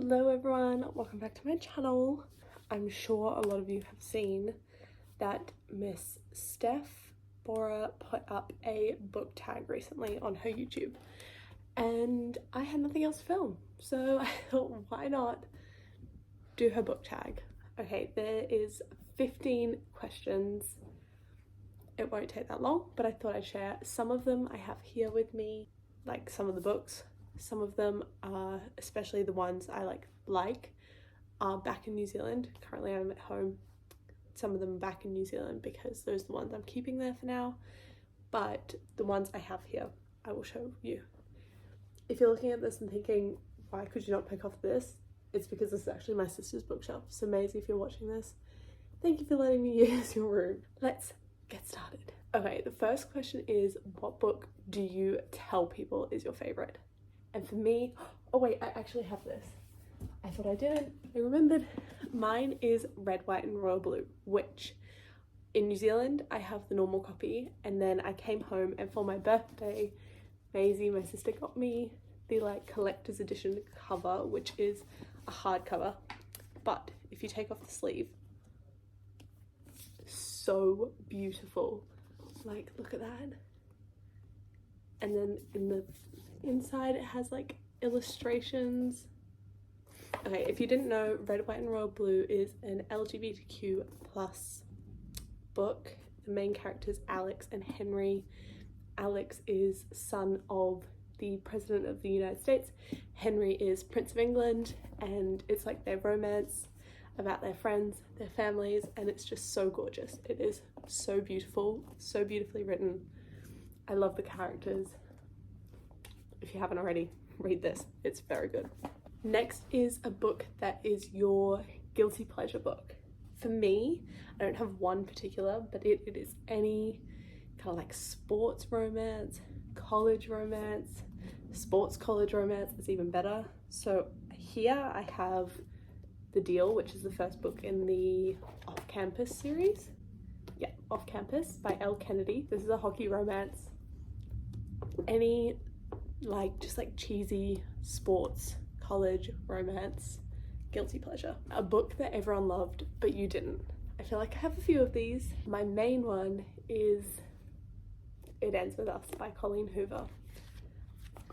Hello everyone, welcome back to my channel. I'm sure a lot of you have seen that Miss Steph Bora put up a book tag recently on her YouTube, and I had nothing else to film, so I thought, why not do her book tag? Okay, there is 15 questions. It won't take that long, but I thought I'd share some of them I have here with me, like some of the books. Some of them are, especially the ones I like, are back in New Zealand. Currently I'm at home. Some of them are back in New Zealand because those are the ones I'm keeping there for now. But the ones I have here, I will show you. If you're looking at this and thinking, why could you not pick off this? It's because this is actually my sister's bookshelf. So Maisie, if you're watching this, thank you for letting me use your room. Let's get started. Okay, the first question is, what book do you tell people is your favorite? And for me, oh wait, I actually have this. I thought I didn't. I remembered. Mine is Red, White and Royal Blue, which in New Zealand I have the normal copy, and then I came home and for my birthday, Maisie, my sister, got me the collector's edition cover, which is a hardcover. But if you take off the sleeve, so beautiful. Like, look at that. And then in the inside it has illustrations. Okay, if you didn't know, Red, White and Royal Blue is an LGBTQ plus book. The main characters, Alex and Henry. Alex is son of the President of the United States. Henry is Prince of England, and it's like their romance about their friends, their families, and it's just so gorgeous. It is so beautiful, so beautifully written. I love the characters. If you haven't already, read this. It's very good. Next is a book that is your guilty pleasure book. For me, I don't have one particular, but it is any kind of sports romance, college romance, sports college romance is even better. So here I have The Deal, which is the first book in the Off Campus series. Yeah, Off Campus by Elle Kennedy. This is a hockey romance. Any just cheesy sports college romance guilty pleasure. A book that everyone loved but you didn't. I feel like I have a few of these. My main one is It Ends With Us by Colleen Hoover.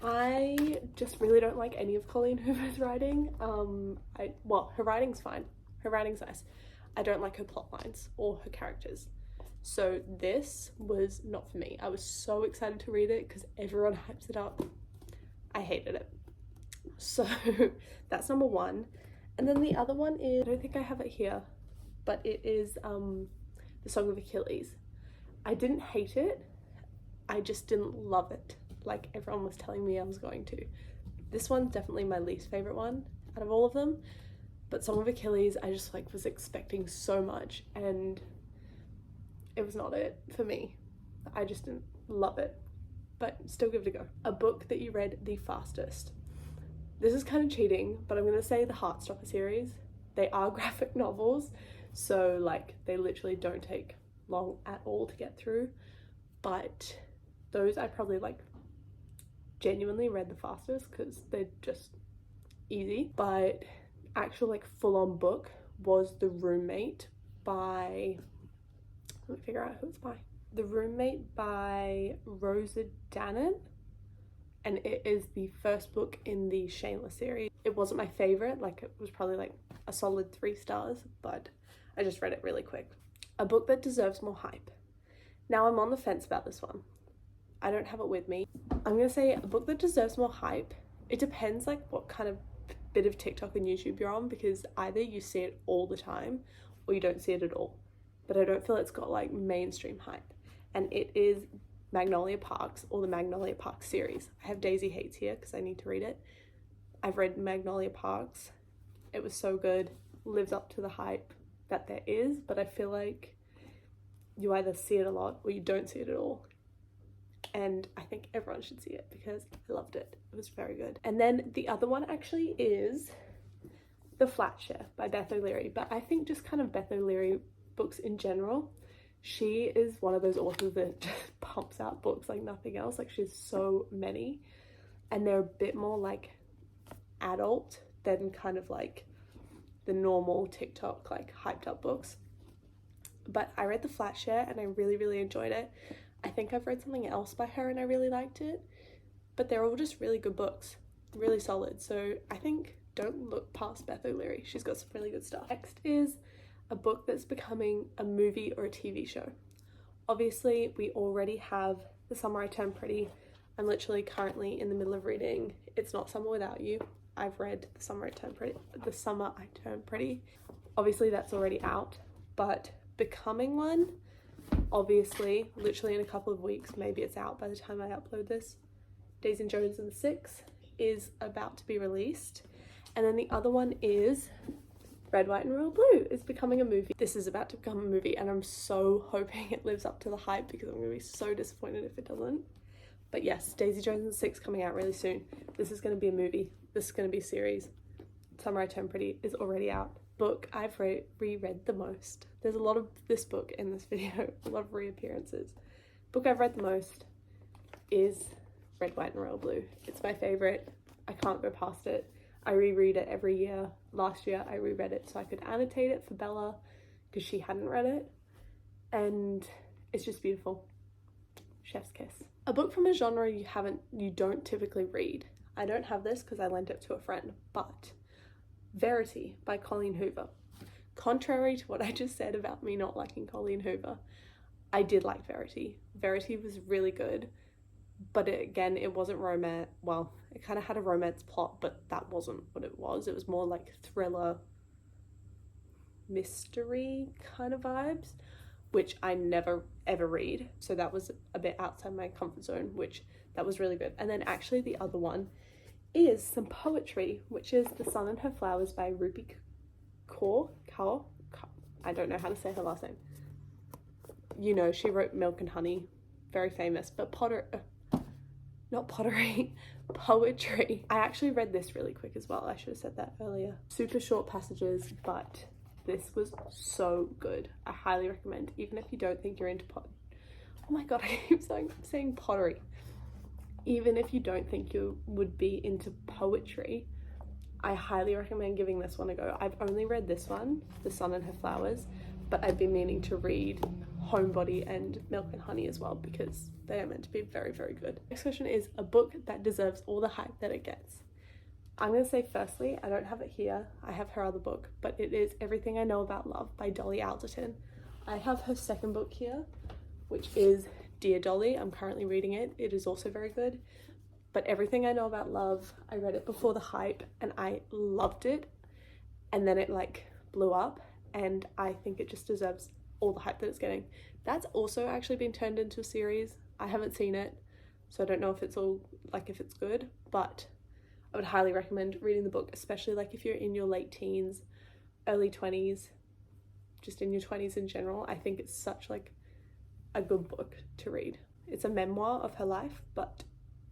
I just really don't like any of Colleen Hoover's writing. Well, her writing's fine. Her writing's nice. I don't like her plot lines or her characters. So this was not for me. I was so excited to read it because everyone hypes it up. I hated it. So that's number one. And then the other one is, I don't think I have it here, but it is The Song of Achilles. I didn't hate it. I just didn't love it like everyone was telling me I was going to. This one's definitely my least favorite one out of all of them. But Song of Achilles, I just was expecting so much, and it was not it for me. I just didn't love it, but still give it a go. A book that you read the fastest. This is kind of cheating, but I'm gonna say the Heartstopper series. They are graphic novels, so they literally don't take long at all to get through, but those I probably genuinely read the fastest because they're just easy. But actual full-on book was The Roommate by, let me figure out who it's by. The Roommate by Rosa Danan, and it is the first book in the Shameless series. It wasn't my favorite, it was probably a solid 3 stars, but I just read it really quick. A book that deserves more hype. Now I'm on the fence about this one. I don't have it with me. I'm gonna say a book that deserves more hype. It depends what kind of bit of TikTok and YouTube you're on, because either you see it all the time or you don't see it at all. But I don't feel it's got mainstream hype. And it is Magnolia Parks, or the Magnolia Parks series. I have Daisy Hates here because I need to read it. I've read Magnolia Parks. It was so good. Lives up to the hype that there is, but I feel like you either see it a lot or you don't see it at all. And I think everyone should see it because I loved it. It was very good. And then the other one actually is The Flat Share by Beth O'Leary. But I think just kind of Beth O'Leary books in general, she is one of those authors that just pumps out books like nothing else. She has so many, and they're a bit more adult than kind of like the normal TikTok like hyped up books. But I read The Flat Share and I really, really enjoyed it. I think I've read something else by her and I really liked it. But they're all just really good books, really solid. So I think don't look past Beth O'Leary. She's got some really good stuff. Next is a book that's becoming a movie or a TV show. Obviously, we already have The Summer I Turned Pretty. I'm literally currently in the middle of reading It's Not Summer Without You. I've read The Summer I Turned Pretty. Obviously, that's already out, but becoming one, obviously, literally in a couple of weeks, maybe it's out by the time I upload this. Daisy Jones and the Six is about to be released. And then the other one is Red, White and Royal Blue is becoming a movie. This is about to become a movie and I'm so hoping it lives up to the hype because I'm going to be so disappointed if it doesn't. But yes, Daisy Jones and the Six coming out really soon. This is going to be a movie. This is going to be a series. Summer I Turned Pretty is already out. Book I've reread the most. There's a lot of this book in this video, a lot of reappearances. Book I've read the most is Red, White and Royal Blue. It's my favourite. I can't go past it. I reread it every year. Last year I reread it so I could annotate it for Bella because she hadn't read it. And it's just beautiful. Chef's kiss. A book from a genre you don't typically read. I don't have this because I lent it to a friend, but Verity by Colleen Hoover. Contrary to what I just said about me not liking Colleen Hoover, I did like Verity. Verity was really good, but it wasn't romance. Well, it kind of had a romance plot, but that wasn't what it was. It was more like thriller, mystery kind of vibes, which I never ever read. So that was a bit outside my comfort zone, which that was really good. And then actually the other one is some poetry, which is The Sun and Her Flowers by Rupi Kaur. I don't know how to say her last name. You know, she wrote Milk and Honey, very famous, but poetry. I actually read this really quick as well. I should have said that earlier. Super short passages, but this was so good. I highly recommend, even if you don't think you're into oh my god, I keep saying pottery. Even if you don't think you would be into poetry, I highly recommend giving this one a go. I've only read this one, The Sun and Her Flowers, but I've been meaning to read Homebody and Milk and Honey as well because they are meant to be very, very good. Next question is a book that deserves all the hype that it gets. I'm going to say firstly, I don't have it here. I have her other book, but it is Everything I Know About Love by Dolly Alderton. I have her second book here, which is Dear Dolly. I'm currently reading it. It is also very good. But Everything I Know About Love, I read it before the hype and I loved it. And then it like blew up and I think it just deserves all the hype that it's getting. That's also actually been turned into a series. I haven't seen it, so I don't know if it's good, but I would highly recommend reading the book, especially like if you're in your late teens, early 20s, just in your 20s in general. I think it's such like a good book to read. It's a memoir of her life, but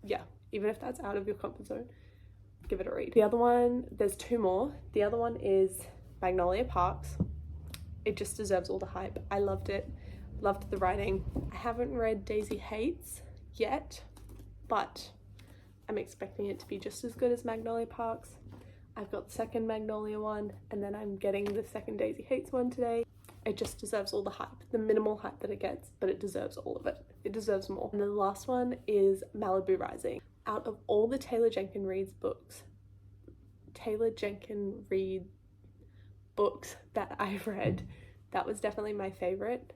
yeah, even if that's out of your comfort zone, give it a read. The other one, there's two more. The other one is Magnolia Parks. It just deserves all the hype. I loved it, loved the writing. I haven't read Daisy Hates yet, but I'm expecting it to be just as good as Magnolia Parks. I've got the second Magnolia one, and then I'm getting the second Daisy Hates one today. It just deserves all the hype, the minimal hype that it gets, but it deserves all of it. It deserves more. And then the last one is Malibu Rising. Out of all the Taylor Jenkins Reid books that I've read, that was definitely my favorite.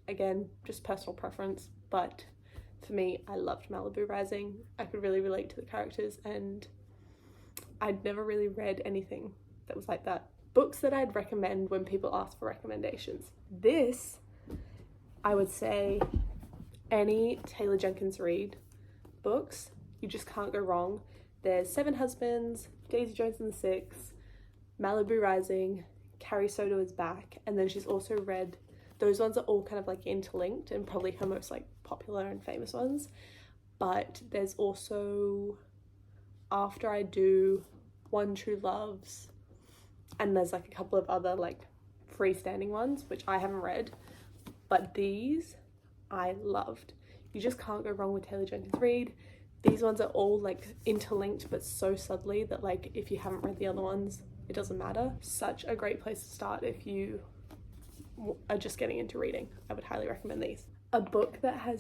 Again, just personal preference, but for me, I loved Malibu Rising. I could really relate to the characters and I'd never really read anything that was like that. Books that I'd recommend when people ask for recommendations. This, I would say, any Taylor Jenkins Reid books, you just can't go wrong. There's Seven Husbands, Daisy Jones and the Six, Malibu Rising, Carrie Soto is Back, and then she's also read, those ones are all kind of like interlinked and probably her most like popular and famous ones, but there's also After I Do, One True Loves, and there's like a couple of other like freestanding ones which I haven't read, but these I loved. You just can't go wrong with Taylor Jenkins Reid. These ones are all like interlinked but so subtly that like if you haven't read the other ones, it doesn't matter. Such a great place to start if you are just getting into reading. I would highly recommend these. A book that has